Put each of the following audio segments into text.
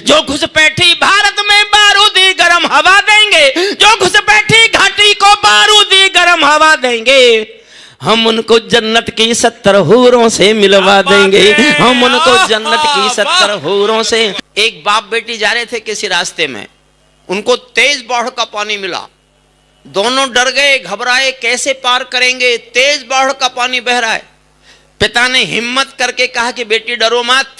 जो घुसपैठी भारत में बारूदी गर्म हवा देंगे, जो घुसपैठी घाटी को बारूदी गर्म हवा देंगे, हम उनको जन्नत की 70 हूरों से मिलवा देंगे, हम उनको जन्नत की 70 हूरों से। एक बाप बेटी जा रहे थे किसी रास्ते में, उनको तेज बाढ़ का पानी मिला, दोनों डर गए, घबराए, कैसे पार करेंगे, तेज बाढ़ का पानी बह रहा है। पिता ने हिम्मत करके कहा कि बेटी डरो मत,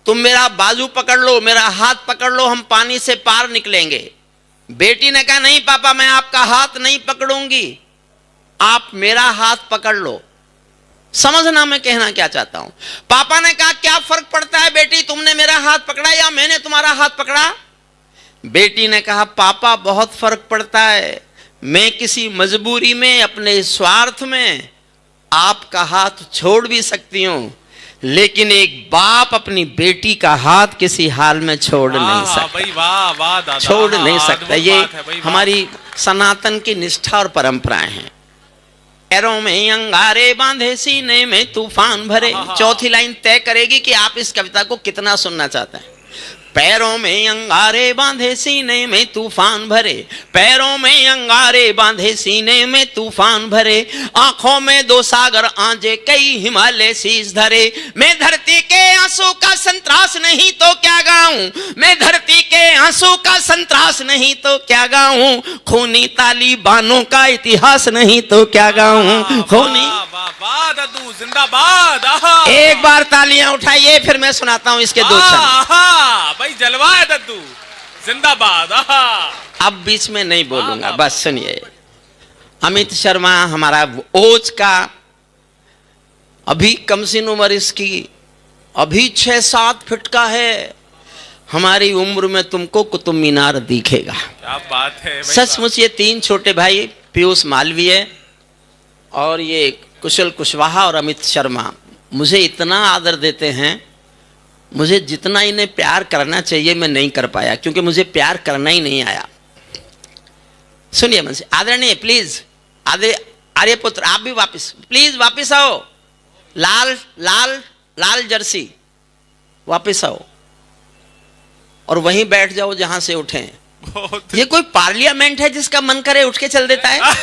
तुम मेरा बाजू पकड़ लो, मेरा हाथ पकड़ लो, हम पानी से पार निकलेंगे। बेटी ने कहा नहीं पापा, मैं आपका हाथ नहीं पकड़ूंगी, आप मेरा हाथ पकड़ लो। समझना मैं कहना क्या चाहता हूं। पापा ने कहा क्या फर्क पड़ता है बेटी, तुमने मेरा हाथ पकड़ा या मैंने तुम्हारा हाथ पकड़ा। बेटी ने कहा पापा बहुत फर्क पड़ता है, मैं किसी मजबूरी में, अपने स्वार्थ में आपका हाथ छोड़ भी सकती हूं, लेकिन एक बाप अपनी बेटी का हाथ किसी हाल में छोड़ नहीं सकता, छोड़ नहीं सकता। ये हमारी सनातन की निष्ठा और परंपराएं हैं। पैरों में अंगारे बांधे सीने में तूफान भरे, चौथी लाइन तय करेगी कि आप इस कविता को कितना सुनना चाहते हैं। पैरों में अंगारे बांधे सीने में तूफान भरे, पैरों में अंगारे बांधे सीने में तूफान भरे, आंखों में 2 सागर आंजे कई हिमालय शीश धरे। मैं धरती के आंसू का संतरास नहीं तो क्या गाऊं, मैं धरती के आंसू का संतरास नहीं तो क्या गाऊं, खूनी तालिबानों का इतिहास नहीं तो क्या गाऊं, खूनी। जिंदाबाद। एक बार तालियां उठाइए, फिर मैं सुनाता हूं इसके 2 छंद। भाई जलवा है दद्दू, जिंदाबाद। अब बीच में नहीं बोलूंगा, बस सुनिए। अमित शर्मा हमारा ओज का, अभी कमसिन उम्र इसकी, अभी 6-7 फीट का है। हमारी उम्र में तुमको कुतुब मीनार दिखेगा। क्या बात है। सचमुच ये 3 छोटे भाई, पीयूष मालवीय और ये कुशल कुशवाहा और अमित शर्मा, मुझे इतना आदर देते हैं। मुझे जितना इन्हें प्यार करना चाहिए मैं नहीं कर पाया, क्योंकि मुझे प्यार करना ही नहीं आया। सुनिए मन से, आदरणीय प्लीज, आर्यपुत्र आप भी वापस, प्लीज वापस आओ। लाल लाल लाल जर्सी, वापस आओ और वहीं बैठ जाओ जहां से उठे। ये कोई पार्लियामेंट है जिसका मन करे उठ के चल देता है।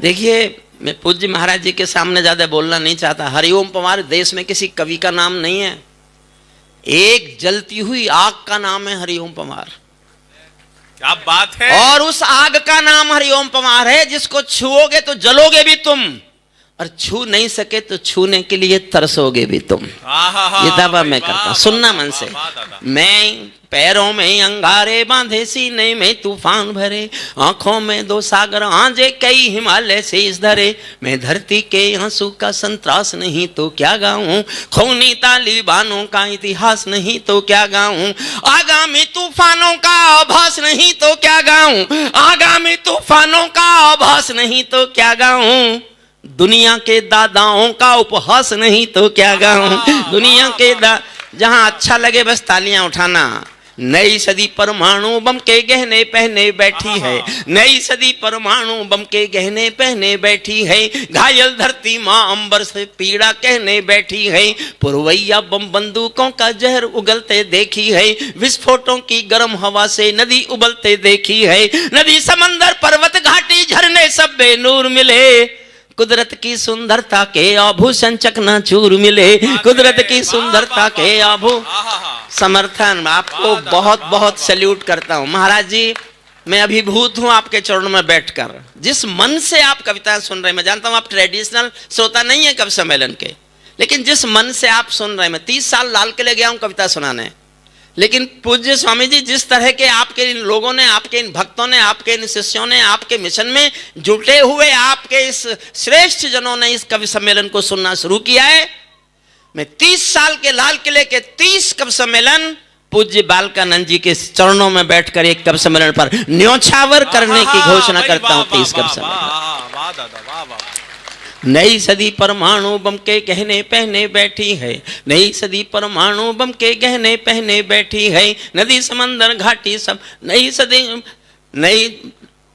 देखिए, मैं पूज्य महाराज जी के सामने ज्यादा बोलना नहीं चाहता। हरिओम पंवार देश में किसी कवि का नाम नहीं है, एक जलती हुई आग का नाम है हरिओम पंवार। क्या बात है। और उस आग का नाम हरिओम पंवार है, जिसको छुओगे तो जलोगे भी तुम, और छू नहीं सके तो छूने के लिए तरसोगे भी तुम। ये दावा मैं करता हूं, सुनना मन से। मैं पैरों में अंगारे बांधे सीने में तूफान भरे, आंखों में 2 सागर आंजे कई हिमालय शीश धरे। मैं धरती के आंसू का संतरास नहीं तो क्या गाऊं, खूनी तालिबानों का इतिहास नहीं तो क्या गाऊं, आगामी तूफानों का आभास नहीं तो क्या गाऊं, आगामी तूफानों का आभास नहीं तो क्या गाऊं, दुनिया के दादाओं का उपहास नहीं तो क्या गाऊं, दुनिया के जहां अच्छा लगे बस तालियां उठाना। नई सदी परमाणु बम के गहने पहने बैठी है, नई सदी परमाणु बम के गहने पहने बैठी है, घायल धरती माँ अंबर से पीड़ा कहने बैठी है, पुरवैया बम बंदूकों का जहर उगलते देखी है, विस्फोटों की गर्म हवा से नदी उबलते देखी है, नदी समंदर पर्वत घाटी झरने सब बेनूर मिले, कुदरत की सुंदरता के आभूषण चकनाचूर मिले, कुदरत की सुंदरता के आभूषण। समर्थन, आपको बहुत बहुत सैल्यूट करता हूं महाराज जी। मैं अभिभूत हूं आपके चरणों में बैठकर। जिस मन से आप कविताएं सुन रहे हैं, मैं जानता हूं आप ट्रेडिशनल श्रोता नहीं है कवि सम्मेलन के, लेकिन जिस मन से आप सुन रहे हैं, मैं 30 साल लाल किले गया हूं कविता सुनाने, लेकिन पूज्य स्वामी जी जिस तरह के आपके इन लोगों ने, आपके इन भक्तों ने, आपके इन शिष्यों ने, आपके मिशन में जुटे हुए आपके इस श्रेष्ठ जनों ने इस कवि सम्मेलन को सुनना शुरू किया है। मैं 30 साल के लाल किले के 30 कवि सम्मेलन पूज्य बालकानंद जी के चरणों में बैठकर एक कवि सम्मेलन पर न्योछावर करने की घोषणा करता हूं। 30 कवि सम्मेलन। नई सदी परमाणु बम के गहने पहने बैठी है, नई सदी परमाणु बम के गहने पहने बैठी है, नदी समंदर घाटी सब नई सदी, नई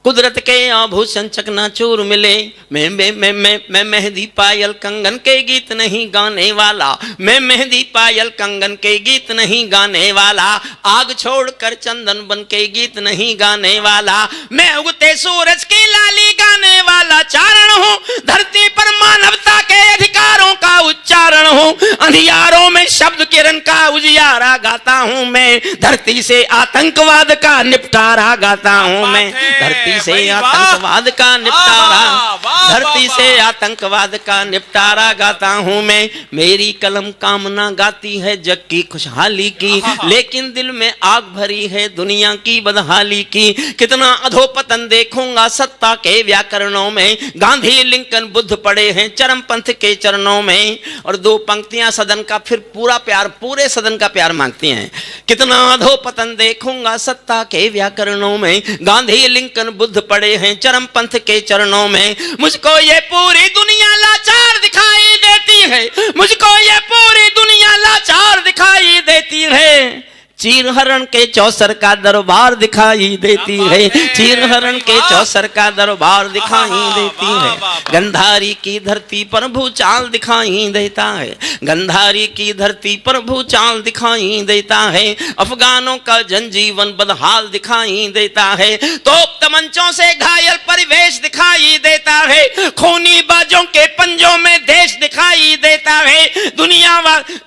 कुदरत के आभूषण चकनाचूर मिले। मैं मेहंदी पायल कंगन के गीत नहीं गाने वाला, मैं मेहंदी पायल कंगन के गीत नहीं गाने वाला, आग छोड़कर चंदन बन के गीत नहीं गाने वाला, मैं उगते सूरज की लाली गाने वाला चारण हूँ, धरती पर मानवता के अधिकारों का उच्चारण हूँ, अंधियारों में शब्द किरण का उजियारा गाता हूँ मैं, धरती से आतंकवाद का निपटारा गाता हूँ मैं, धरती से आतंकवाद का निपटारा, धरती से आतंकवाद का निपटारा गाता हूं मैं। मेरी कलम कामना गाती है जग की खुशहाली की, लेकिन दिल में आग भरी है दुनिया की बदहाली की। कितना अधोपतन देखूंगा सत्ता के व्याकरणों में, गांधी लिंकन बुद्ध पड़े हैं चरमपंथ के चरणों में। और दो पंक्तियां सदन का फिर पूरा प्यार, पूरे सदन का प्यार मांगती हैं। कितना अधोपतन देखूंगा सत्ता के व्याकरणों में, गांधी लिंकन बुद्ध पड़े हैं चरमपंथ के चरणों में। मुझको ये पूरी दुनिया लाचार दिखाई देती है, मुझको ये पूरी दुनिया लाचार दिखाई देती है। चीरहरण के चौसर का दरबार दिखाई देती है, चीरहरण के चौसर का दरबार दिखाई देती है। गंधारी की धरती पर भूचाल दिखाई देता है, गंधारी की धरती पर भूचाल दिखाई देता है। अफगानों का जनजीवन बदहाल दिखाई देता है, तोप तमंचों से घायल परिवेश दिखाई देता है। खूनी बाजों के पंजों में देश दिखाई देता है।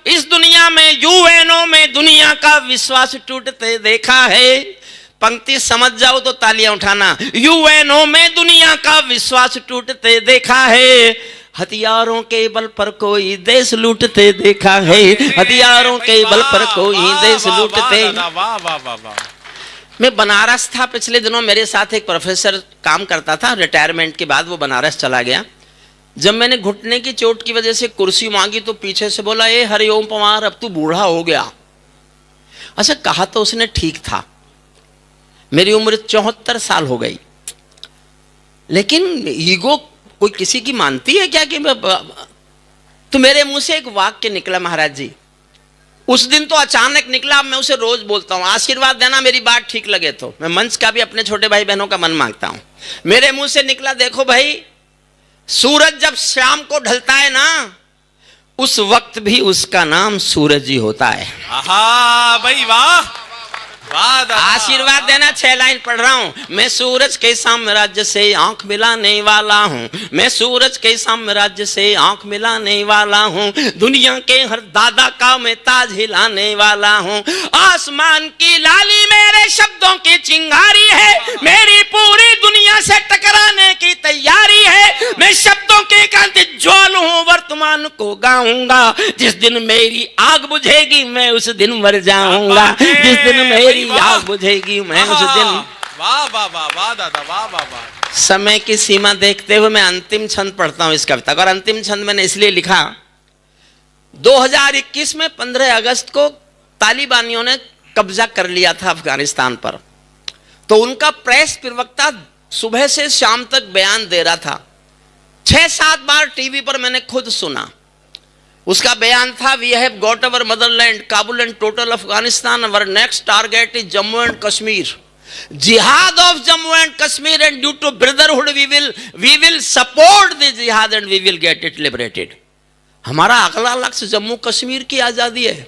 इस दुनिया में यूएनओ में दुनिया का विश्वास टूटते देखा है। पंक्ति समझ जाओ तो तालियां उठाना। यूएनओ में दुनिया का विश्वास टूटते देखा है। हथियारों के बल पर कोई देश लूटते देखा है, हथियारों के बल पर कोई देश लूटते। मैं बनारस था पिछले दिनों, मेरे साथ एक प्रोफेसर काम करता था, रिटायरमेंट के बाद वो बनारस चला गया। जब मैंने घुटने की चोट की वजह से कुर्सी मांगी तो पीछे से बोला, ए हरिओम पवार अब तू बूढ़ा हो गया। अच्छा, कहा तो उसने ठीक था। मेरी उम्र 74 साल हो गई, लेकिन ईगो कोई किसी की मानती है क्या कि तो मेरे मुंह से एक वाक्य निकला महाराज जी। उस दिन तो अचानक निकला, अब मैं उसे रोज बोलता हूं, आशीर्वाद देना मेरी बात ठीक लगे तो। मैं मंच का भी अपने छोटे भाई बहनों का मन मांगता हूं। मेरे मुंह से निकला, देखो भाई, सूरज जब शाम को ढलता है ना, उस वक्त भी उसका नाम सूरज ही होता है। आहा भाई वाह, आशीर्वाद देना। 6 लाइन पढ़ रहा हूं। मैं सूरज के साम्राज्य से आंख मिलाने वाला हूं, मैं सूरज के साम्राज्य से आंख मिलाने वाला हूं, दुनिया के हर दादा का मैं ताज हिलाने वाला हूं। आसमान की लाली मेरे शब्दों की चिंगारी है, मेरी पूरी दुनिया से टकराने की तैयारी है। मैं शब्दों के कांति ज्वाल हूं, वर्तमान को गाऊंगा। जिस दिन मेरी आग बुझेगी मैं उस दिन मर जाऊंगा, जिस दिन मेरी आग बुझेगी मैं उस दिन। वाह वाह वाह वाह दादा, वाह वाह वाह। समय की सीमा देखते हुए मैं अंतिम छंद पढ़ता हूं इस कविता का। और अंतिम छंद मैंने इसलिए लिखा, 2021 में 15 अगस्त को तालिबानियों ने कब्जा कर लिया था अफगानिस्तान पर। तो उनका प्रेस प्रवक्ता सुबह से शाम तक बयान दे रहा था। 6-7 बार टीवी पर मैंने खुद सुना। उसका बयान था, we have got our motherland, Kabul and total Afghanistan, our next target is Jammu and Kashmir, jihad of Jammu and Kashmir, and due to brotherhood we will support the jihad and we will get it liberated. हमारा अगला लक्ष्य जम्मू कश्मीर की आजादी है।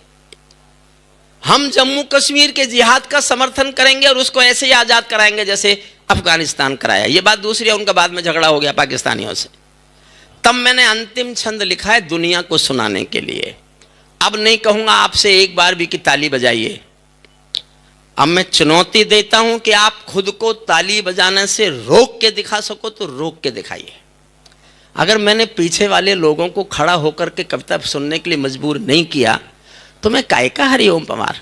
हम जम्मू कश्मीर के जिहाद का समर्थन करेंगे और उसको ऐसे ही आजाद कराएंगे जैसे अफगानिस्तान कराया। ये बात दूसरी है, उनका बाद में झगड़ा हो गया पाकिस्तानियों से। तब मैंने अंतिम छंद लिखा है दुनिया को सुनाने के लिए। अब नहीं कहूंगा आपसे एक बार भी कि ताली बजाइए। अब मैं चुनौती देता हूं कि आप खुद को ताली बजाने से रोक के दिखा सको तो रोक के दिखाइए। अगर मैंने पीछे वाले लोगों को खड़ा होकर के कविता सुनने के लिए मजबूर नहीं किया तो मैं काय का हरिओम पवार,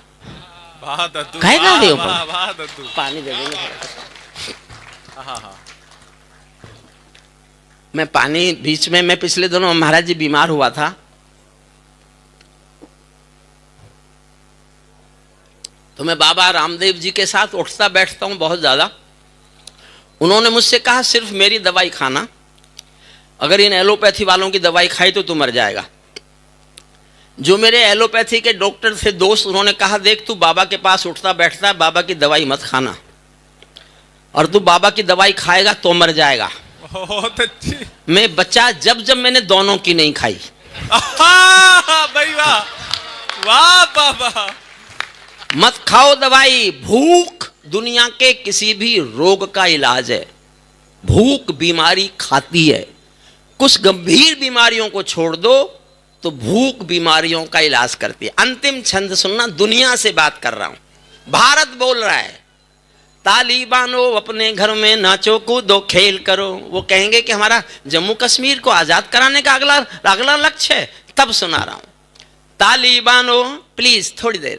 काय का हरिओम पवार। पानी दे देंगे। मैं पानी बीच में, मैं पिछले दिनों महाराज जी बीमार हुआ था, तो मैं बाबा रामदेव जी के साथ उठता बैठता हूं बहुत ज्यादा। उन्होंने मुझसे कहा सिर्फ मेरी दवाई खाना, अगर इन एलोपैथी वालों की दवाई खाई तो तू मर जाएगा। जो मेरे एलोपैथी के डॉक्टर थे दोस्त, उन्होंने कहा देख तू बाबा के पास उठता बैठता है, बाबा की दवाई मत खाना। और तू बाबा की दवाई खाएगा तो मर जाएगा। बहुत अच्छी। मैं बच्चा जब मैंने दोनों की नहीं खाई। भाई वाह, वाह बाबा। मत खाओ दवाई। भूख दुनिया के किसी भी रोग का इलाज है। भूख बीमारी खाती है। कुछ गंभीर बीमारियों को छोड़ दो तो भूख बीमारियों का इलाज करती है। अंतिम छंद सुनना, दुनिया से बात कर रहा हूं। भारत बोल रहा है, तालिबानो अपने घर में नाचो कूदो खेल करो। वो कहेंगे कि हमारा जम्मू कश्मीर को आजाद कराने का अगला लक्ष्य है, तब सुना रहा हूं। तालिबानो प्लीज थोड़ी देर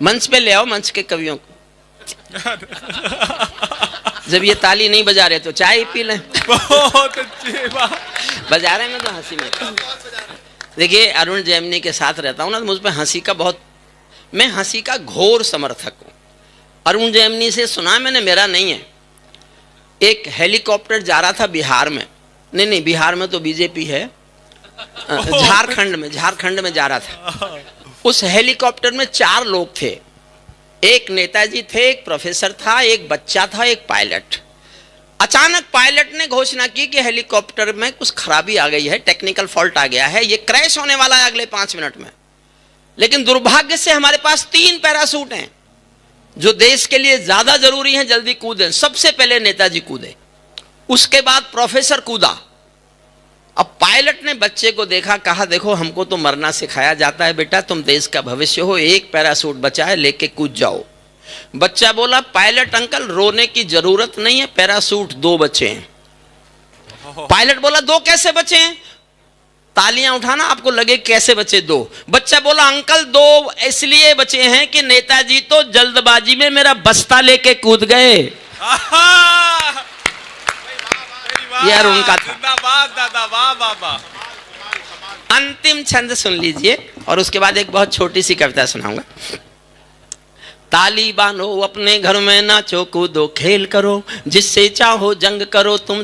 मंच पे ले आओ, मंच के कवियों को। जब ये ताली नहीं बजा रहे तो चाय पी लें। बहुत अच्छी बात। बजा रहे हैं तो हंसी में। देखिए अरुण जैमिनी के साथ रहता हूं ना, तो मुझ पे हंसी का बहुत, मैं हंसी का घोर समर्थक हूं। अरुण जैमिनी से सुना मैंने, मेरा नहीं है। एक हेलीकॉप्टर जा रहा था बिहार में, नहीं बिहार में तो बीजेपी है, झारखंड में जा रहा था। उस हेलीकॉप्टर में 4 लोग थे। एक नेताजी थे, एक प्रोफेसर था, एक बच्चा था, एक पायलट। अचानक पायलट ने घोषणा की कि हेलीकॉप्टर में कुछ खराबी आ गई है, टेक्निकल फॉल्ट आ गया है, ये क्रैश होने वाला है अगले 5 मिनट में। लेकिन दुर्भाग्य से हमारे पास 3 पैराशूट हैं जो देश के लिए ज्यादा जरूरी हैं, जल्दी कूदें। सबसे पहले नेताजी कूदे, उसके बाद प्रोफेसर कूदा। अब पायलट ने बच्चे को देखा, कहा देखो हमको तो मरना सिखाया जाता है बेटा, तुम देश का भविष्य हो, एक पैराशूट बचा है, लेके कूद जाओ। बच्चा बोला पायलट अंकल रोने की जरूरत नहीं है, पैराशूट 2 बचे हैं। पायलट बोला 2 कैसे बचे हैं? तालियां उठाना, आपको लगे कैसे बचे 2? बच्चा बोला अंकल 2 इसलिए बचे हैं कि नेताजी तो जल्दबाजी में मेरा बस्ता लेके कूद गए। यार उनका था। दादा वाह बाबा। अंतिम छंद सुन लीजिए और उसके बाद एक बहुत छोटी सी कविता सुनाऊंगा। तालिबानो अपने घर में नाचो कूदो खेल करो, जिससे चाहो जंग करो तुम।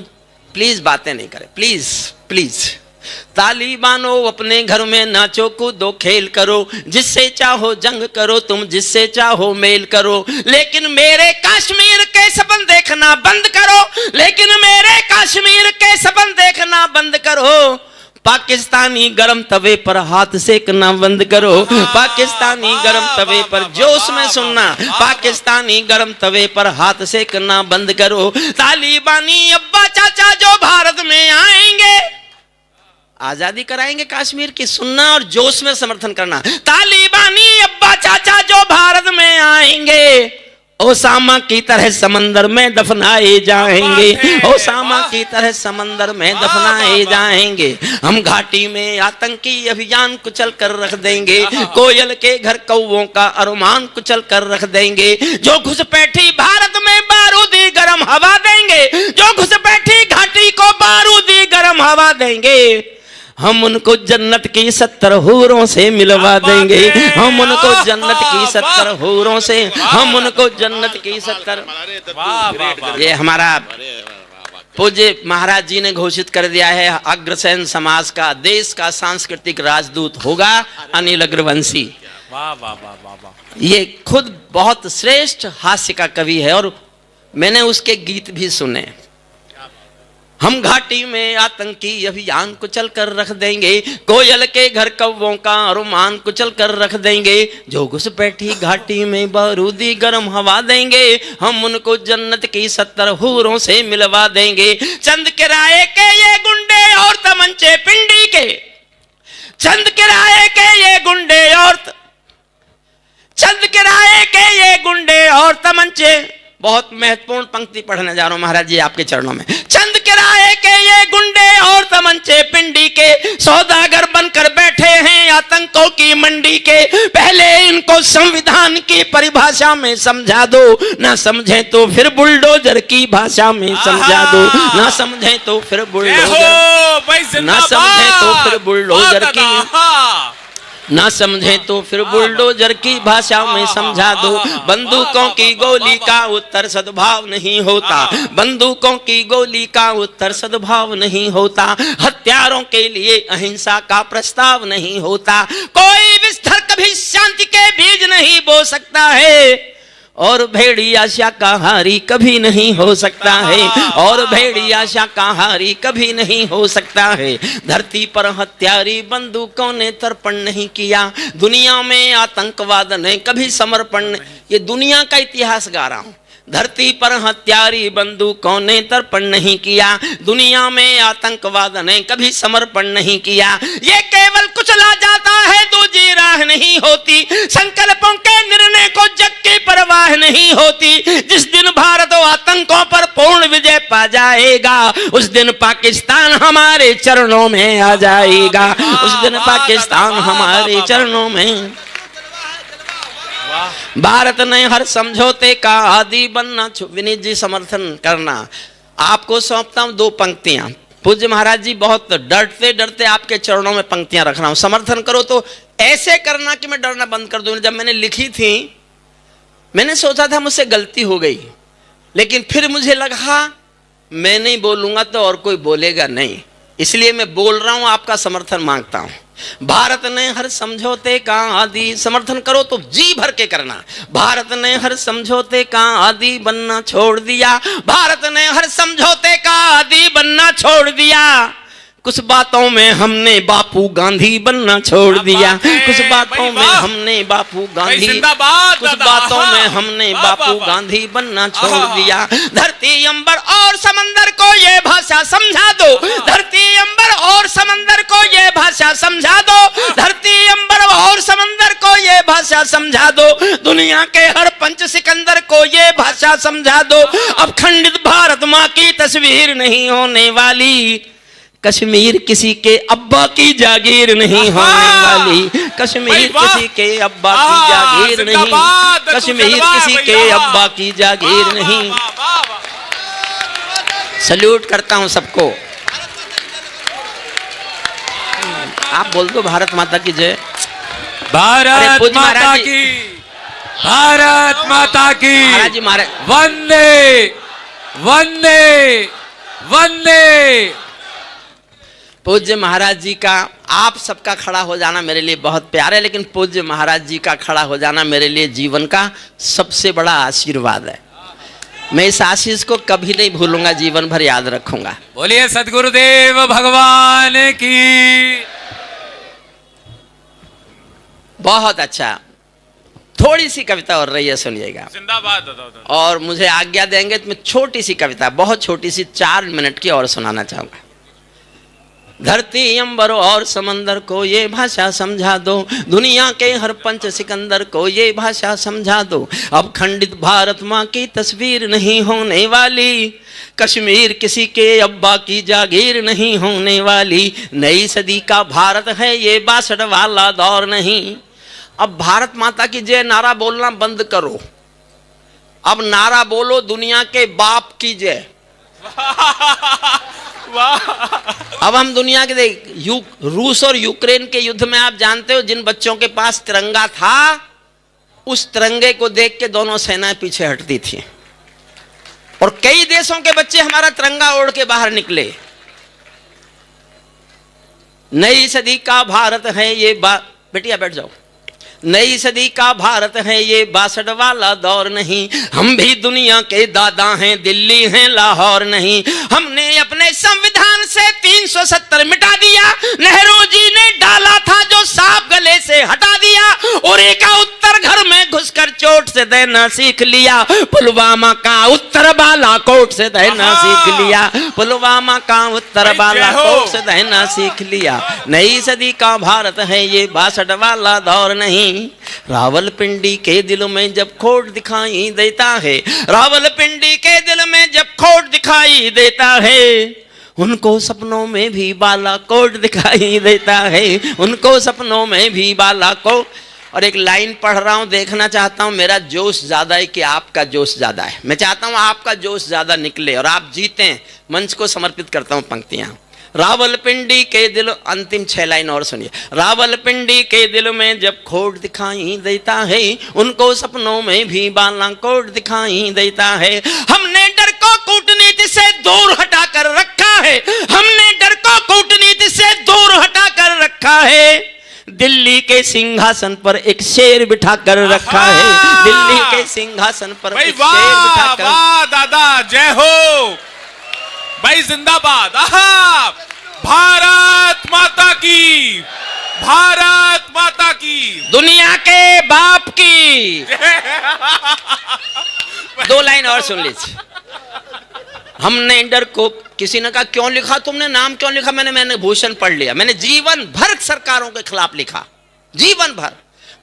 प्लीज बातें नहीं करें, प्लीज। तालिबानो अपने घर में नाचो कूदो खेल करो, जिससे चाहो जंग करो तुम, जिससे चाहो मेल करो। लेकिन मेरे कश्मीर के सपन देखना बंद करो, लेकिन मेरे कश्मीर के सपन देखना बंद करो। पाकिस्तानी गरम तवे पर हाथ सेकना बंद करो। पाकिस्तानी गरम तवे पर, जोश में सुनना, पाकिस्तानी गरम तवे पर हाथ सेकना बंद करो। तालिबानी अब्बा चाचा जो भारत में आएंगे, आजादी कराएंगे कश्मीर की, सुनना और जोश में समर्थन करना। तालिबानी अब्बा चाचा जो भारत में आएंगे, ओसामा की तरह समंदर में दफनाए जाएंगे, ओसामा की तरह समंदर में दफनाए जाएंगे। हम घाटी में आतंकी अभियान कुचल कर रख देंगे, कोयल के घर कौवों का अरमान कुचल कर रख देंगे। जो घुसपैठी भारत में बारूदी गर्म हवा देंगे, जो घुसपैठी घाटी को बारूदी गर्म हवा देंगे, हम उनको जन्नत की 70 हूरों से मिलवा देंगे। हम उनको जन्नत की 70 हूरों से, हम उनको जन्नत की 70। ये हमारा पूज्य महाराज जी ने घोषित कर दिया है, अग्रसेन समाज का, देश का सांस्कृतिक राजदूत होगा अनिल अग्रवंशी। ये खुद बहुत श्रेष्ठ हास्य का कवि है और मैंने उसके गीत भी सुने। हम घाटी में आतंकी अभियान कुचल कर रख देंगे, कोयल के घर कौवों का अरमान कुचल कर रख देंगे। जो घुसपैठी घाटी में बारूदी गर्म हवा देंगे, हम उनको जन्नत की 70 हूरों से मिलवा देंगे। चंद किराए के ये गुंडे और तमंचे पिंडी के, चंद किराए के ये गुंडे और चंद किराए के ये गुंडे और तमंचे। बहुत महत्वपूर्ण पंक्ति पढ़ने जा रहा हूं महाराज जी आपके चरणों में। चंद किराए के ये गुंडे और तमंचे पिंडी के, सौदागर बनकर बैठे हैं आतंकों की मंडी के। पहले इनको संविधान की परिभाषा में समझा दो, ना समझे तो फिर बुलडोजर की भाषा में समझा दो, ना समझे तो फिर बुलडोजर, ना समझे तो फिर बुलडोजर की, ना समझे तो फिर बुलडोजर की भाषा में समझा दो। बंदूकों की गोली का उत्तर सद्भाव नहीं होता, बंदूकों की गोली का उत्तर सद्भाव नहीं होता। हत्यारों के लिए अहिंसा का प्रस्ताव नहीं होता। कोई विस्तर कभी शांति के बीज नहीं बो सकता है, और भेड़िया शाकाहारी कभी नहीं हो सकता है, और भेड़िया शाकाहारी कभी नहीं हो सकता है। धरती पर हत्यारी बंदूकों ने तर्पण नहीं किया, दुनिया में आतंकवाद ने कभी समर्पण, ये दुनिया का इतिहास गा रहा हूं। धरती पर हत्यारी बंदूकों ने तर्पण नहीं किया, दुनिया में आतंकवाद ने कभी समर्पण नहीं किया। ये केवल कुचला जाता है, दूजी राह नहीं होती। संकल्पों के निर्णय को जग की परवाह नहीं होती। जिस दिन भारत आतंकों पर पूर्ण विजय पा जाएगा, उस दिन पाकिस्तान हमारे चरणों में आ जाएगा। उस दिन पाकिस्तान हमारे चरणों में। भारत ने हर समझौते का आदि बनना। विनीत जी समर्थन करना। आपको सौंपता हूं 2 पंक्तियां। पूज्य महाराज जी बहुत डरते डरते आपके चरणों में पंक्तियां रख रहा हूं, समर्थन करो। तो ऐसे करना कि मैं डरना बंद कर दूं। जब मैंने लिखी थी, मैंने सोचा था मुझसे गलती हो गई, लेकिन फिर मुझे लगा मैं नहीं बोलूंगा तो और कोई बोलेगा नहीं, इसलिए मैं बोल रहा हूं, आपका समर्थन मांगता हूं। भारत ने हर समझौते का आदि, समर्थन करो तो जी भर के करना। भारत ने हर समझौते का आदि बनना छोड़ दिया, भारत ने हर समझौते का आदि बनना छोड़ दिया। कुछ बातों में हमने बापू गांधी बनना छोड़ दिया, कुछ बातों में हमने बापू गांधी, कुछ बातों में हमने बापू गांधी बनना छोड़ दिया। धरती अंबर और समंदर को ये भाषा समझा दो, धरती अंबर और समंदर को ये भाषा समझा दो, धरती अंबर और समंदर को ये भाषा समझा दो। दुनिया के हर पंच सिकंदर को ये भाषा समझा दो। अब खंडित भारत माँ की तस्वीर नहीं होने वाली, कश्मीर किसी के अब्बा की जागीर नहीं होने वाली। कश्मीर किसी के अब्बा की जागीर नहीं, कश्मीर किसी के अब्बा की जागीर नहीं। सल्यूट करता हूं सबको। आप बोल दो भारत माता की जय। भारत माता की, भारत माता की। महाराज जी महाराज, वंदे वंदे वंदे। पूज्य महाराज जी का आप सबका खड़ा हो जाना मेरे लिए बहुत प्यार है, लेकिन पूज्य महाराज जी का खड़ा हो जाना मेरे लिए जीवन का सबसे बड़ा आशीर्वाद है। मैं इस आशीष को कभी नहीं भूलूंगा, जीवन भर याद रखूंगा। बोलिए सद्गुरुदेव भगवान की। बहुत अच्छा, थोड़ी सी कविता और रही है, सुनिएगा। जिंदाबाद। और मुझे आज्ञा देंगे तो मैं छोटी सी कविता, बहुत छोटी सी, 4 मिनट की और सुनाना चाहूंगा। धरती अंबर और समंदर को ये भाषा समझा दो, दुनिया के हर पंच सिकंदर को ये भाषा समझा दो। अब खंडित भारत माँ की तस्वीर नहीं होने वाली, कश्मीर किसी के अब्बा की जागीर नहीं होने वाली। नई सदी का भारत है ये 62 वाला दौर नहीं। अब भारत माता की जय नारा बोलना बंद करो, अब नारा बोलो दुनिया के बाप की जय। अब हम दुनिया के रूस और यूक्रेन के युद्ध में आप जानते हो, जिन बच्चों के पास तिरंगा था, उस तिरंगे को देख के दोनों सेनाएं पीछे हटती थी। और कई देशों के बच्चे हमारा तिरंगा ओढ़ के बाहर निकले। नई सदी का भारत है ये बेटिया बैठ जाओ। नई सदी का भारत है ये 62 वाला दौर नहीं। हम भी दुनिया के दादा हैं, दिल्ली हैं लाहौर नहीं। हमने अपने संविधान से 370 मिटा दिया, नेहरू जी ने डाला था जो सांप गले से हटा दिया। उरी का उत्तर घर में घुसकर चोट से देना सीख लिया, पुलवामा का उत्तर बालाकोट से देना सीख लिया, पुलवामा का उत्तर बालाकोट से देना सीख लिया। नई सदी का भारत है ये 62 वाला दौर नहीं। रावलपिंडी के दिल में जब खोट दिखाई देता है, रावलपिंडी के दिल में जब खोट दिखाई देता है, उनको सपनों में भी बालाकोट दिखाई देता है, उनको सपनों में भी बालाकोट। और एक लाइन पढ़ रहा हूं, देखना चाहता हूं मेरा जोश ज्यादा है कि आपका जोश ज्यादा है। मैं चाहता हूं आपका जोश ज्यादा निकले और आप जीतें। मंच को समर्पित करता हूं पंक्तियां। रावलपिंडी के दिल, अंतिम 6 लाइन और सुनिए। रावलपिंडी के दिल में जब खोट दिखाई देता है, उनको सपनों में भी बालाकोट दिखाई देता है। हमने डर को कूटनीति से दूर हटा कर रखा है, हमने डर को कूटनीति से दूर हटा कर रखा है। दिल्ली के सिंहासन पर एक शेर बिठा कर रखा है, दिल्ली के सिंहासन पर भाई एक शेर बिठा वाह कर। वाह दादा, जय हो भाई, जिंदाबाद। आहा, भारत माता की, भारत माता की, दुनिया के बाप की। 2 लाइन और सुन लीजिए। हमने इंडर को, किसी ने कहा क्यों लिखा तुमने, नाम क्यों लिखा? मैंने भूषण पढ़ लिया। मैंने जीवन भर सरकारों के खिलाफ लिखा, जीवन भर।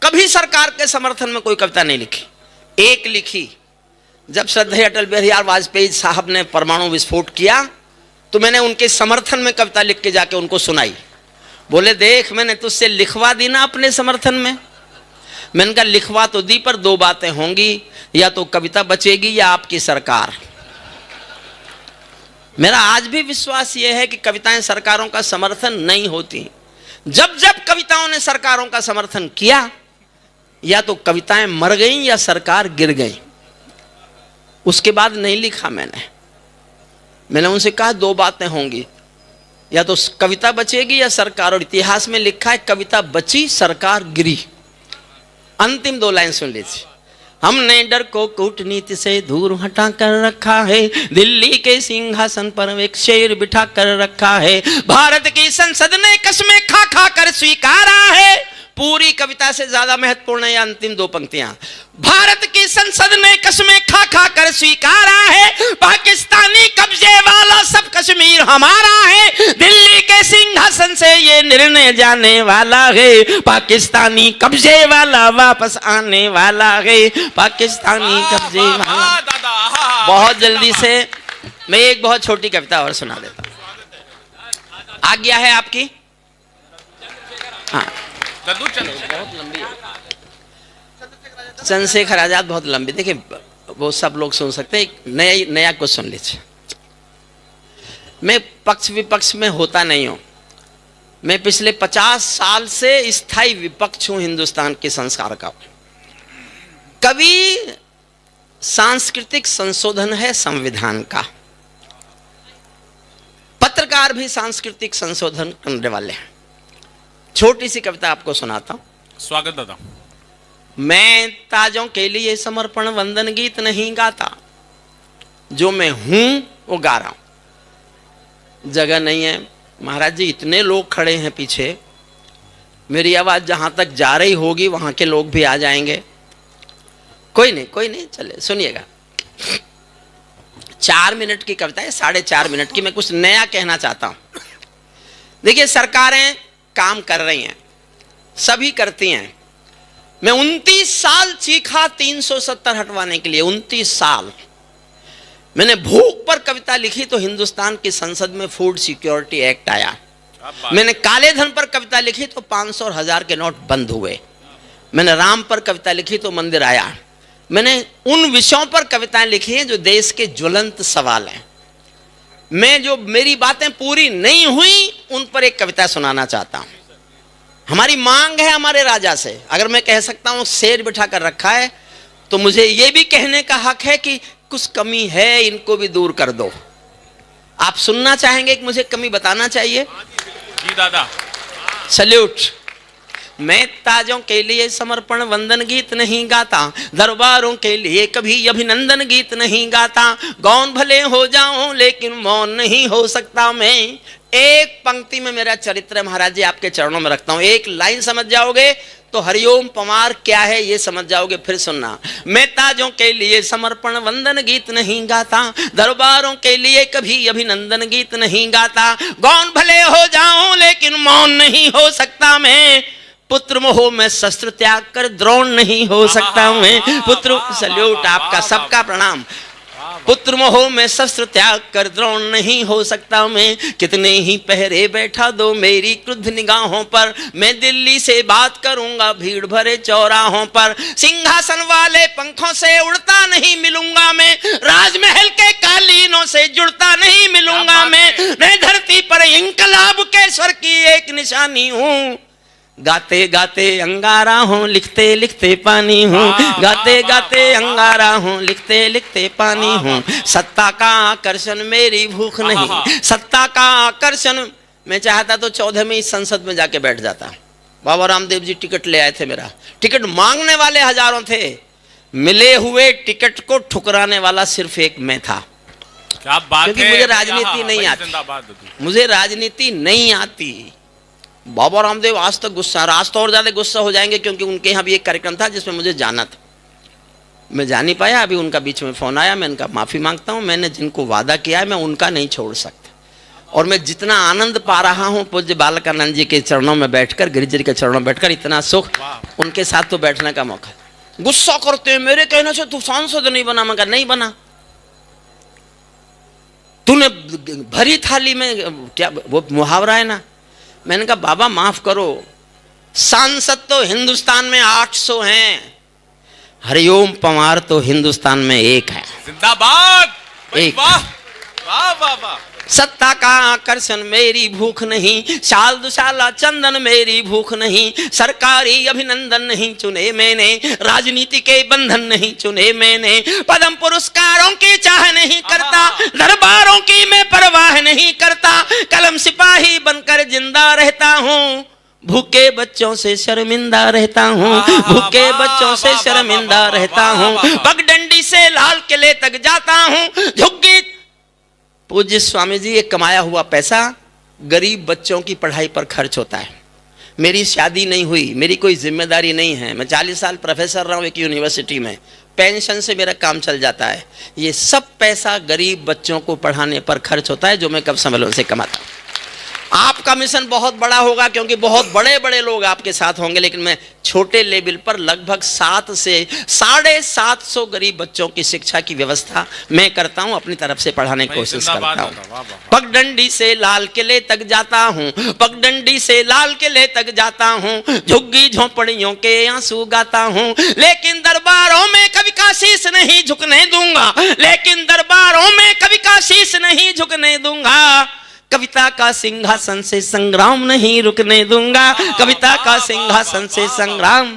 कभी सरकार के समर्थन में कोई कविता नहीं लिखी। एक लिखी जब श्रद्धेय अटल बिहारी वाजपेयी साहब ने परमाणु विस्फोट किया, तो मैंने उनके समर्थन में कविता लिख के जाके उनको सुनाई। बोले देख, मैंने तुझसे लिखवा दी ना अपने समर्थन में। मैंने कहा लिखवा तो दी, पर 2 बातें होंगी, या तो कविता बचेगी या आपकी सरकार। मेरा आज भी विश्वास यह है कि कविताएं सरकारों का समर्थन नहीं होती। जब जब कविताओं ने सरकारों का समर्थन किया, या तो कविताएं मर गईं या सरकार गिर गई। उसके बाद नहीं लिखा मैंने उनसे कहा 2 बातें होंगी, या तो कविता बचेगी या सरकार। और इतिहास में लिखा है कविता बची, सरकार गिरी। अंतिम 2 लाइन सुन लीजिए। हमने डर को कूटनीति से दूर हटा कर रखा है, दिल्ली के सिंहासन पर एक शेर बिठा कर रखा है। भारत की संसद ने कसमें खा खा कर स्वीकारा है। पूरी कविता से ज्यादा महत्वपूर्ण है अंतिम 2 पंक्तियां। भारत की संसद ने कसमें खा खा कर स्वीकारा है, पाकिस्तानी कब्जे वाला सब कश्मीर हमारा है। दिल्ली के सिंहासन से ये निर्णय जाने वाला है, पाकिस्तानी कब्जे वाला वापस आने वाला है, पाकिस्तानी कब्जे वाला। बहुत जल्दी से मैं एक बहुत छोटी कविता और सुना देता हूं। आज्ञा है आपकी? हाँ, बहुत लंबी है। चंद्रशेखर आजाद बहुत लंबी। देखिए वो सब लोग सुन सकते हैं, नया कुछ सुन लीजिए। मैं पक्ष विपक्ष में होता नहीं हूं। मैं पिछले 50 साल से स्थायी विपक्ष हूं हिंदुस्तान के संस्कार का। कवि सांस्कृतिक संशोधन है संविधान का, पत्रकार भी सांस्कृतिक संशोधन करने वाले हैं। छोटी सी कविता आपको सुनाता हूं। स्वागत दादा। मैं ताजों के लिए समर्पण वंदन गीत नहीं गाता, जो मैं हूं वो गा रहा हूं। जगह नहीं है महाराज जी, इतने लोग खड़े हैं पीछे, मेरी आवाज जहां तक जा रही होगी वहां के लोग भी आ जाएंगे। कोई नहीं, चले सुनिएगा। 4 मिनट की कविता है, 4.5 मिनट की। मैं कुछ नया कहना चाहता हूं। देखिए सरकारें काम कर रही हैं, सभी करती हैं। मैं 29 साल चीखा 370 हटवाने के लिए। 29 साल मैंने भूख पर कविता लिखी तो हिंदुस्तान की संसद में फूड सिक्योरिटी एक्ट आया। मैंने काले धन पर कविता लिखी तो 500 और 1000 के नोट बंद हुए। मैंने राम पर कविता लिखी तो मंदिर आया। मैंने उन विषयों पर कविताएं लिखी हैं जो देश के ज्वलंत सवाल हैं। मैं जो मेरी बातें पूरी नहीं हुई उन पर एक कविता सुनाना चाहता हूं। हमारी मांग है हमारे राजा से, अगर मैं कह सकता हूं शेर बिठा कर रखा है, तो मुझे यह भी कहने का हक है कि कुछ कमी है, इनको भी दूर कर दो। आप सुनना चाहेंगे कि मुझे कमी बताना चाहिए? जी दादा। सल्यूट। मैं ताजों के लिए समर्पण वंदन गीत नहीं गाता, दरबारों के लिए कभी अभिनंदन गीत नहीं गाता। गौन भले हो जाऊं लेकिन मौन नहीं हो सकता मैं। एक पंक्ति में मेरा चरित्र महाराज जी आपके चरणों में रखता हूं। एक लाइन समझ जाओगे तो हरिओम पमार क्या है ये समझ जाओगे। फिर सुनना। मैं ताजों के लिए समर्पण वंदन गीत नहीं गाता, दरबारों के लिए कभी अभिनंदन गीत नहीं गाता। गौन भले हो जाऊं लेकिन मौन नहीं हो सकता मैं। पुत्र मोह में शस्त्र त्याग कर द्रोण नहीं हो सकता मैं। पुत्र सल्यूट आपका, सबका प्रणाम। पुत्र मोह में शस्त्र त्याग कर द्रोण नहीं हो सकता मैं। कितने ही पहरे बैठा दो मेरी क्रुद्ध निगाहों पर, मैं दिल्ली से बात करूंगा भीड़ भरे चौराहों पर। सिंहासन वाले पंखों से उड़ता नहीं मिलूंगा मैं, राजमहल के कालीनों से जुड़ता नहीं मिलूंगा मैं धरती पर इंकलाब के स्वर की एक निशानी हूं। गाते गाते अंगारा हूँ, लिखते लिखते पानी हूँ। गाते गाते अंगारा हूँ, लिखते लिखते पानी हूँ। सत्ता का आकर्षण मेरी भूख नहीं, सत्ता का आकर्षण। मैं चाहता तो 14वीं संसद में जाके बैठ जाता, बाबा रामदेव जी टिकट ले आए थे मेरा। टिकट मांगने वाले हजारों थे, मिले हुए टिकट को ठुकराने वाला सिर्फ एक मैं था। क्या बात क्योंकि है, मुझे राजनीति नहीं आती, मुझे राजनीति नहीं आती। बाबा रामदेव आज तक गुस्सा, आज तो और ज्यादा गुस्सा हो जाएंगे क्योंकि उनके यहाँ भी एक कार्यक्रम था जिसमें मुझे जाना था, मैं जा नहीं पाया। अभी उनका बीच में फोन आया, मैं उनका माफी मांगता हूँ। मैंने जिनको वादा किया है मैं उनका नहीं छोड़ सकता। और मैं जितना आनंद पा रहा हूँ पूज्य बालकानंद जी के चरणों में बैठकर, गिरिजरी के चरणों में बैठकर, इतना सुख उनके साथ तो बैठने का मौका। गुस्सा करते हैं मेरे कहने से, तू सांसद नहीं बना। मगर नहीं बना, तूने भरी थाली में, क्या वो मुहावरा है ना। मैंने कहा बाबा माफ करो, सांसद तो हिंदुस्तान में 800 हैं, हरिओम पंवार तो हिंदुस्तान में एक है। जिंदाबाद। एक। वाह वाह वाह वाह। सत्ता का आकर्षण मेरी भूख नहीं, शाल दुशाला चंदन मेरी भूख नहीं, सरकारी अभिनंदन नहीं चुने मैंने, राजनीति के बंधन नहीं चुने मैंने, पद्म पुरस्कारों की चाह नहीं करता, दरबारों की मैं परवाह नहीं करता, कलम सिपाही बनकर जिंदा रहता हूँ, भूखे बच्चों से शर्मिंदा रहता हूँ, भूखे बच्चों से शर्मिंदा रहता हूँ, पगडंडी से लाल किले तक जाता हूँ, झुग्गी। पूज्य स्वामी जी, एक कमाया हुआ पैसा गरीब बच्चों की पढ़ाई पर खर्च होता है। मेरी शादी नहीं हुई, मेरी कोई जिम्मेदारी नहीं है, मैं 40 साल प्रोफेसर रहा हूँ एक यूनिवर्सिटी में, पेंशन से मेरा काम चल जाता है। ये सब पैसा गरीब बच्चों को पढ़ाने पर खर्च होता है जो मैं कब सम्मेलन से कमाता हूँ। आपका मिशन बहुत बड़ा होगा क्योंकि बहुत बड़े बड़े लोग आपके साथ होंगे, लेकिन मैं छोटे लेवल पर लगभग 7 से 750 गरीब बच्चों की शिक्षा की व्यवस्था मैं करता हूं, अपनी तरफ से पढ़ाने की कोशिश करता हूं। पगडंडी से लाल किले तक जाता हूं, पगडंडी से लाल किले तक जाता हूं, झुग्गी झोंपड़ियों के आंसू गाता हूं, लेकिन दरबारों में कभी का शीश नहीं झुकने दूंगा, लेकिन दरबारों में कभी का शीश नहीं झुकने दूंगा, कविता का सिंहासन से संग्राम नहीं रुकने दूंगा, कविता का सिंहासन से संग्राम।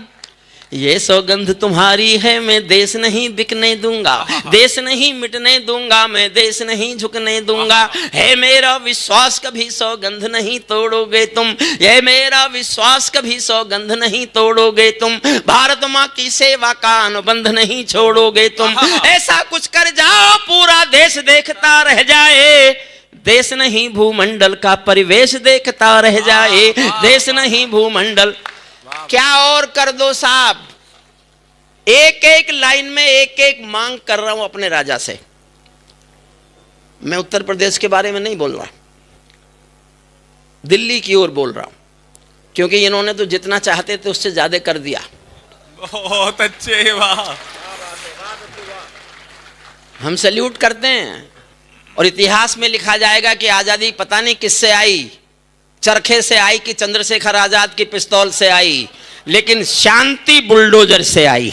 ये सौगंध तुम्हारी है, मैं देश नहीं बिकने दूंगा, देश नहीं मिटने दूंगा, मैं देश नहीं झुकने दूंगा, है मेरा विश्वास कभी सौगंध नहीं तोड़ोगे तुम, ये मेरा विश्वास कभी सौगंध नहीं तोड़ोगे तुम, भारत माँ की सेवा का अनुबंध नहीं छोड़ोगे तुम, ऐसा कुछ कर जाओ पूरा देश देखता रह जाए, देश नहीं भूमंडल का परिवेश देखता रह जाए, देश नहीं भूमंडल। क्या और कर दो साहब, एक एक लाइन में एक एक मांग कर रहा हूं अपने राजा से। मैं उत्तर प्रदेश के बारे में नहीं बोल रहा, दिल्ली की ओर बोल रहा हूं, क्योंकि इन्होंने तो जितना चाहते थे उससे ज्यादा कर दिया। बहुत अच्छे, वाह। हम सैल्यूट करते हैं और इतिहास में लिखा जाएगा कि आजादी पता नहीं किससे आई, चरखे से आई कि चंद्रशेखर आजाद की पिस्तौल से आई, लेकिन शांति बुलडोजर से आई।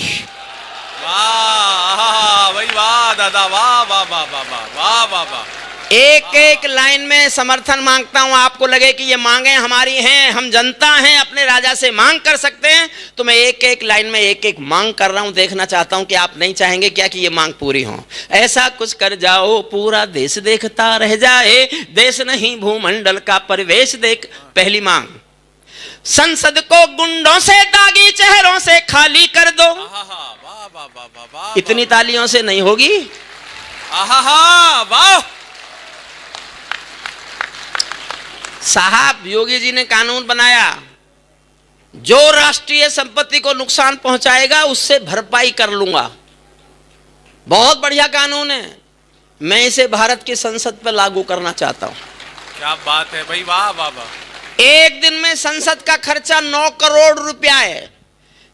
वाह भाई वाह दादा, वाह वाह वाह वाह वाह वाह वाह। एक एक लाइन में समर्थन मांगता हूं, आपको लगे कि ये मांगे हमारी हैं, हम जनता हैं, अपने राजा से मांग कर सकते हैं, तो मैं एक एक लाइन में एक एक मांग कर रहा हूं। देखना चाहता हूं कि आप नहीं चाहेंगे क्या कि ये मांग पूरी हो। ऐसा कुछ कर जाओ पूरा देश देखता रह जाए, देश नहीं भूमंडल का परिवेश देख। पहली मांग, संसद को गुंडों से दागी चेहरों से खाली कर दो। इतनी तालियों से नहीं होगी। वाह साहब, योगी जी ने कानून बनाया, जो राष्ट्रीय संपत्ति को नुकसान पहुंचाएगा उससे भरपाई कर लूंगा। बहुत बढ़िया कानून है, मैं इसे भारत की संसद पर लागू करना चाहता हूं। क्या बात है भाई, वाह वाह वाह। एक दिन में संसद का खर्चा 9 करोड़ रुपया है।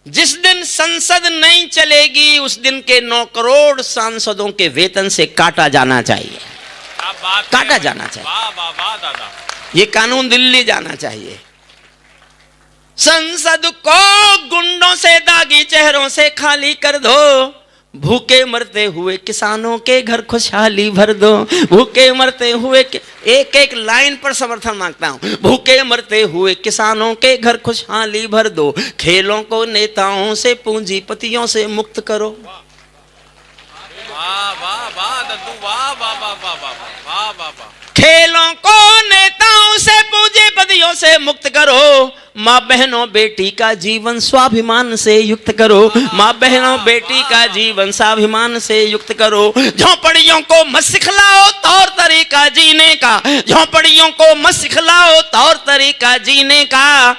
जिस दिन संसद नहीं चलेगी उस दिन के 9 करोड़ सांसदों के वेतन से काटा जाना चाहिए, काटा जाना चाहिए। वाह वाह वाह दादा, ये कानून दिल्ली जाना चाहिए। संसद को गुंडों से दागी चेहरों से खाली कर दो, भूखे मरते हुए किसानों के घर खुशहाली भर दो। भूखे मरते हुए एक एक लाइन पर समर्थन मांगता हूं। भूखे मरते हुए किसानों के घर खुशहाली भर दो, खेलों को नेताओं से पूंजीपतियों से मुक्त करो। वाह वाह वाह दद्दू, वाह वाह वाह वाह वाह वाह वाह वाह। खेलों को नेताओं से पूंजीपतियों से मुक्त करो, माँ बहनों बेटी का जीवन स्वाभिमान से युक्त करो, माँ बहनों बेटी का जीवन स्वाभिमान से युक्त करो। झोंपड़ियों को मत सिखलाओ तौर तरीका जीने का, झोंपड़ियों को मत सिखलाओ तौर तरीका जीने का।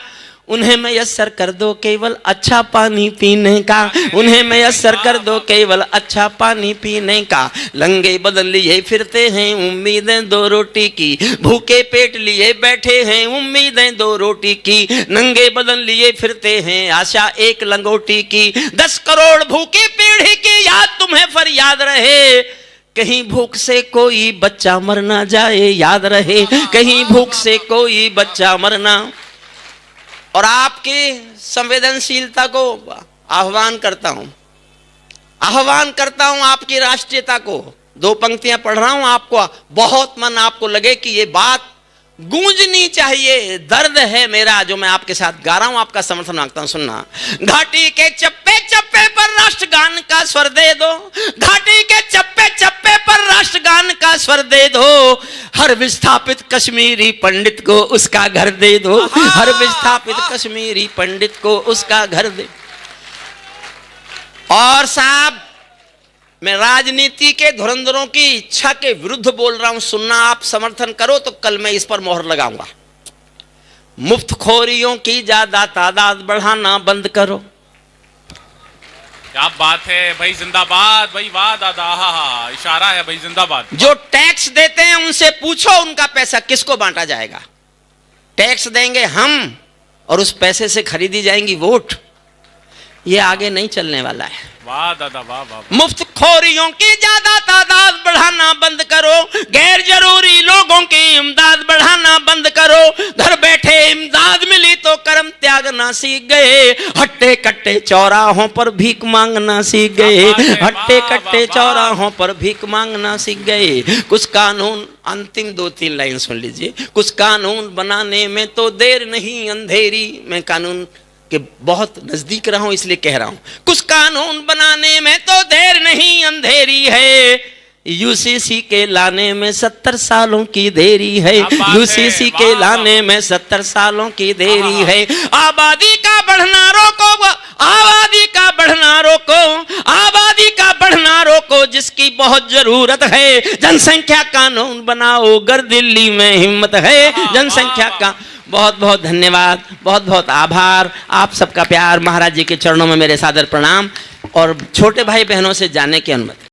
उन्हें मयस्सर कर दो केवल अच्छा पानी पीने का, उन्हें मयस्सर कर दो केवल अच्छा पानी पीने का। लंगे बदन लिए फिरते हैं उम्मीदें दो रोटी की, भूखे पेट लिए बैठे हैं उम्मीदें दो रोटी की। नंगे बदन लिए फिरते हैं आशा एक लंगोटी की। 10 करोड़ भूखे पीढ़ी की याद तुम्हें फरियाद रहे, कहीं भूख से कोई बच्चा मर ना जाए याद रहे, कहीं भूख से कोई बच्चा मरना। और आपकी संवेदनशीलता को आह्वान करता हूं, आह्वान करता हूं आपकी राष्ट्रीयता को। 2 पंक्तियां पढ़ रहा हूं आपको, बहुत मन आपको लगे कि ये बात गूंजनी चाहिए। दर्द है मेरा जो मैं आपके साथ गा रहा हूं, आपका समर्थन मांगता हूं, सुनना। घाटी के चप्पे चप्पे पर राष्ट्रगान का स्वर दे दो, घाटी के चप्पे चप्पे पर राष्ट्रगान का स्वर दे दो। हर विस्थापित कश्मीरी पंडित को उसका घर दे दो, हर विस्थापित कश्मीरी पंडित को उसका घर दे। और साहब, मैं राजनीति के धुरंधरों की इच्छा के विरुद्ध बोल रहा हूं, सुनना। आप समर्थन करो तो कल मैं इस पर मोहर लगाऊंगा। मुफ्तखोरियों की ज्यादा तादाद बढ़ाना बंद करो। क्या बात है भाई, जिंदाबाद भाई, वाह दादा, हा इशारा है भाई, जिंदाबाद। जो टैक्स देते हैं उनसे पूछो उनका पैसा किसको बांटा जाएगा। टैक्स देंगे हम और उस पैसे से खरीदी जाएंगी वोट। ये आगे नहीं चलने वाला है। वाह दादा, वाह वाह। मुफ्तखोरियों की ज्यादा तादाद बढ़ाना बंद करो, गैर जरूरी लोगों की इमदाद बढ़ाना बंद करो। घर बैठे इमदाद मिली तो कर्म त्यागना सीख गए, हट्टे कट्टे चौराहों पर भीख मांगना सीख गए, हट्टे कट्टे चौराहों पर भीख मांगना सीख गए। कुछ कानून, अंतिम 2-3 लाइन सुन लीजिए। कुछ कानून बनाने में तो देर नहीं अंधेरी, मैं कानून कि बहुत नजदीक रहा हूं इसलिए कह रहा हूं। कुछ कानून बनाने में तो देर नहीं अंधेरी है, यूसीसी के लाने में 70 सालों की देरी है, यूसीसी के लाने में 70 सालों की देरी है। आबादी का बढ़ना रोको, आबादी का बढ़ना रोको, आबादी का बढ़ना रोको, जिसकी बहुत जरूरत है। जनसंख्या कानून बनाओ अगर दिल्ली में हिम्मत है, जनसंख्या का। बहुत बहुत धन्यवाद, बहुत बहुत आभार, आप सबका प्यार। महाराज जी के चरणों में मेरे सादर प्रणाम और छोटे भाई बहनों से जाने की अनुमति।